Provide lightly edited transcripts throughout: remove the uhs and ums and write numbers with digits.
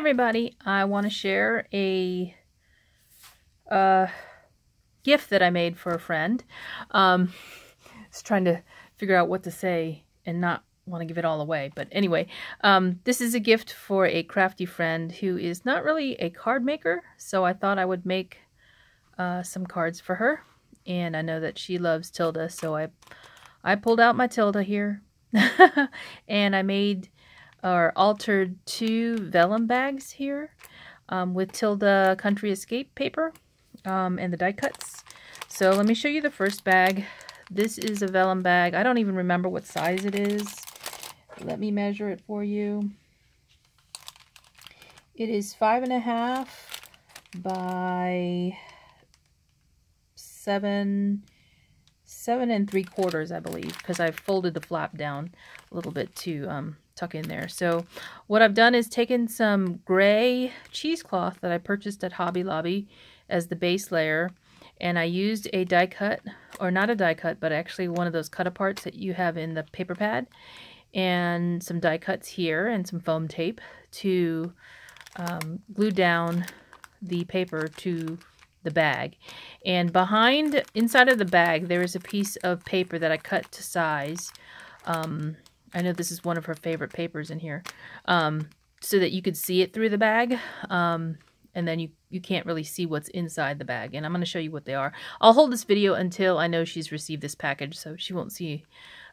everybody, I want to share a gift that I made for a friend. Just trying to figure out what to say and not want to give it all away. But anyway, this is a gift for a crafty friend who is not really a card maker, so I thought I would make some cards for her. And I know that she loves Tilda, so I pulled out my Tilda here and I made or altered 2 vellum bags here with Tilda Country Escape paper and the die cuts. So let me show you the first bag. This is a vellum bag. I don't even remember what size it is. Let me measure it for you. It is 5.5 by 7 3/4, I believe, because I folded the flap down a little bit to tuck in there. So what I've done is taken some gray cheesecloth that I purchased at Hobby Lobby as the base layer, and I used a die cut, or not a die cut, but actually one of those cut aparts that you have in the paper pad, and some die cuts here and some foam tape to glue down the paper to the bag. And inside of the bag, there is a piece of paper that I cut to size. I know this is one of her favorite papers in here, so that you could see it through the bag, and then you can't really see what's inside the bag. And I'm going to show you what they are. I'll hold this video until I know she's received this package, so she won't see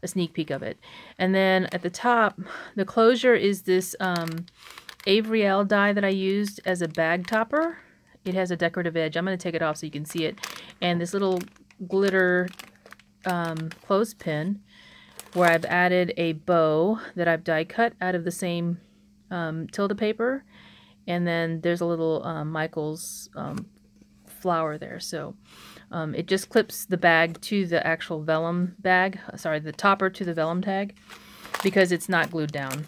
a sneak peek of it. And then at the top, the closure is this Avriel die that I used as a bag topper. It has a decorative edge. I'm going to take it off so you can see it. And this little glitter clothespin where I've added a bow that I've die cut out of the same Tilda paper. And then there's a little Michael's flower there. So it just clips the bag to the actual vellum bag. Sorry, the topper to the vellum tag, because it's not glued down,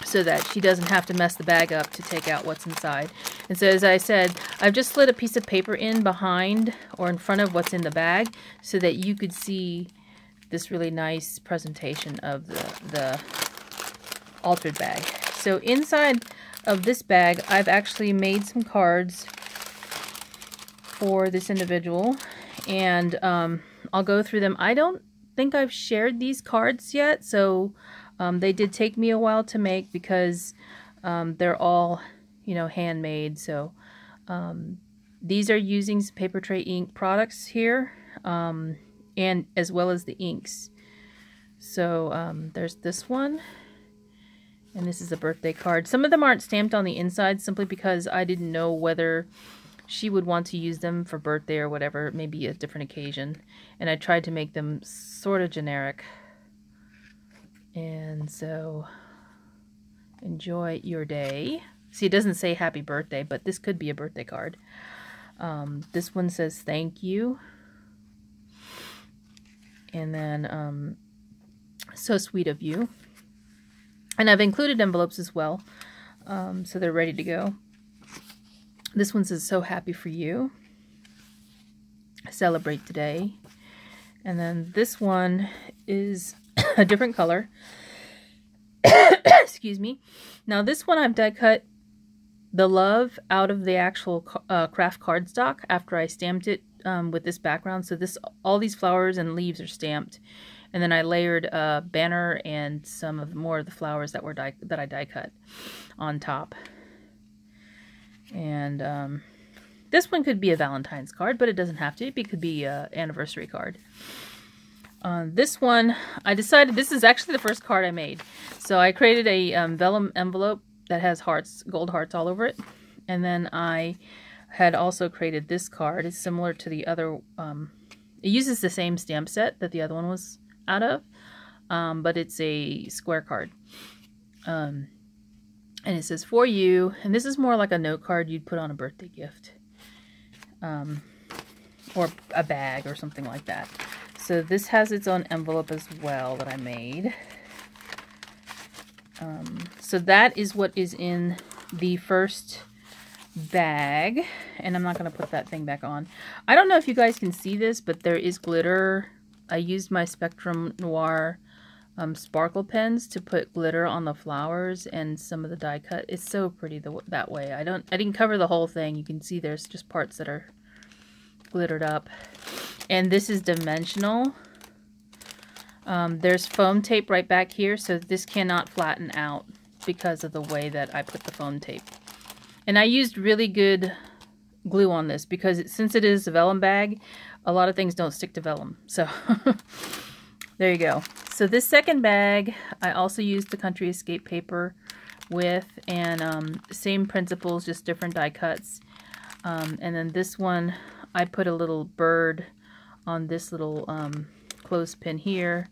so that she doesn't have to mess the bag up to take out what's inside. And so, as I said, I've just slid a piece of paper in behind or in front of what's in the bag so that you could see this really nice presentation of the altered bag. So inside of this bag, I've actually made some cards for this individual, and I'll go through them. I don't think I've shared these cards yet, so they did take me a while to make because they're all, you know, handmade. So these are using some paper tray ink products here, and as well as the inks. So there's this one, and this is a birthday card. Some of them aren't stamped on the inside simply because I didn't know whether she would want to use them for birthday or whatever, maybe a different occasion. And I tried to make them sort of generic. And so, enjoy your day. See, it doesn't say happy birthday, but this could be a birthday card. This one says thank you. And then, so sweet of you. And I've included envelopes as well, so they're ready to go. This one says so happy for you. Celebrate today. And then this one is a different color. Excuse me. Now this one I've die cut the love out of the actual craft cardstock after I stamped it with this background. So all these flowers and leaves are stamped, and then I layered a banner and some more of the flowers that I die cut on top. And this one could be a Valentine's card, but it doesn't have to. It could be an anniversary card. This one, I decided this is actually the first card I made. So I created a vellum envelope that has hearts, gold hearts all over it. And then I had also created this card. It's similar to the other, it uses the same stamp set that the other one was out of, but it's a square card. And it says for you, and this is more like a note card you'd put on a birthday gift, or a bag or something like that. So this has its own envelope as well that I made. So that is what is in the first bag, and I'm not going to put that thing back on. I don't know if you guys can see this, but there is glitter. I used my Spectrum Noir sparkle pens to put glitter on the flowers and some of the die cut. It's so pretty that way. I didn't cover the whole thing. You can see there's just parts that are glittered up. And this is dimensional. There's foam tape right back here, so this cannot flatten out because of the way that I put the foam tape. And I used really good glue on this because since it is a vellum bag, a lot of things don't stick to vellum. So there you go. So this second bag, I also used the Country Escape paper with, and same principles, just different die cuts. And then this one, I put a little bird on this little clothespin here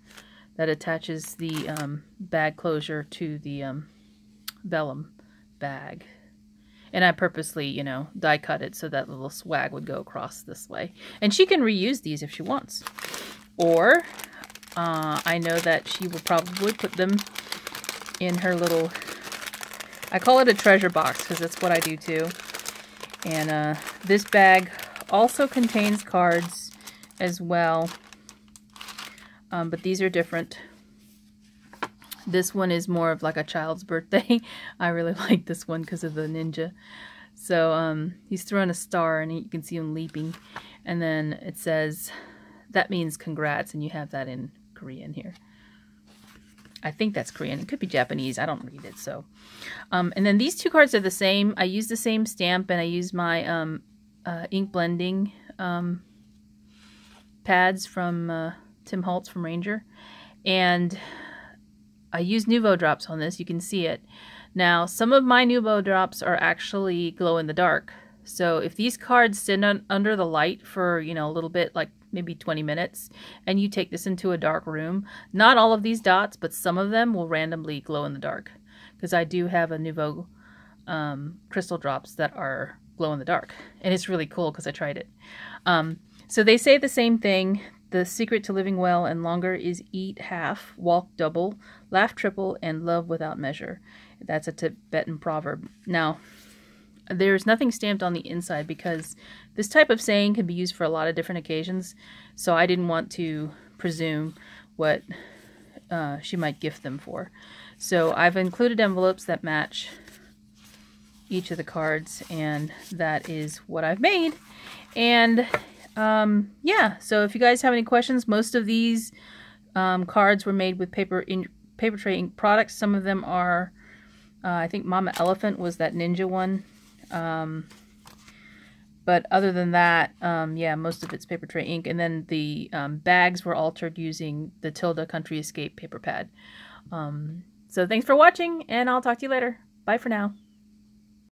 that attaches the bag closure to the vellum bag. And I purposely, you know, die cut it so that little swag would go across this way. And she can reuse these if she wants. Or I know that she will probably put them in her little, I call it a treasure box because that's what I do too. And this bag also contains cards as well. But these are different. This one is more of like a child's birthday. I really like this one because of the ninja. So he's throwing a star and you can see him leaping. And then it says, that means congrats, and you have that in Korean here. I think that's Korean. It could be Japanese. I don't read it. So, and then these two cards are the same. I use the same stamp, and I use my ink blending pads from Tim Holtz from Ranger. And I use Nuvo drops on this. You can see it. Now, some of my Nuvo drops are actually glow in the dark. So if these cards sit under the light for, you know, a little bit, like maybe 20 minutes, and you take this into a dark room, not all of these dots, but some of them will randomly glow in the dark. Because I do have a Nuvo crystal drops that are glow in the dark. And it's really cool because I tried it. So they say the same thing. The secret to living well and longer is eat half, walk double, laugh triple, and love without measure. That's a Tibetan proverb. Now, there's nothing stamped on the inside because this type of saying can be used for a lot of different occasions. So I didn't want to presume what she might gift them for. So I've included envelopes that match each of the cards, and that is what I've made. And yeah, so if you guys have any questions, most of these cards were made with paper tray ink products. Some of them are, I think Mama Elephant was that ninja one. But other than that, yeah, most of it's paper tray ink. And then the bags were altered using the Tilda Country Escape paper pad. So thanks for watching, and I'll talk to you later. Bye for now.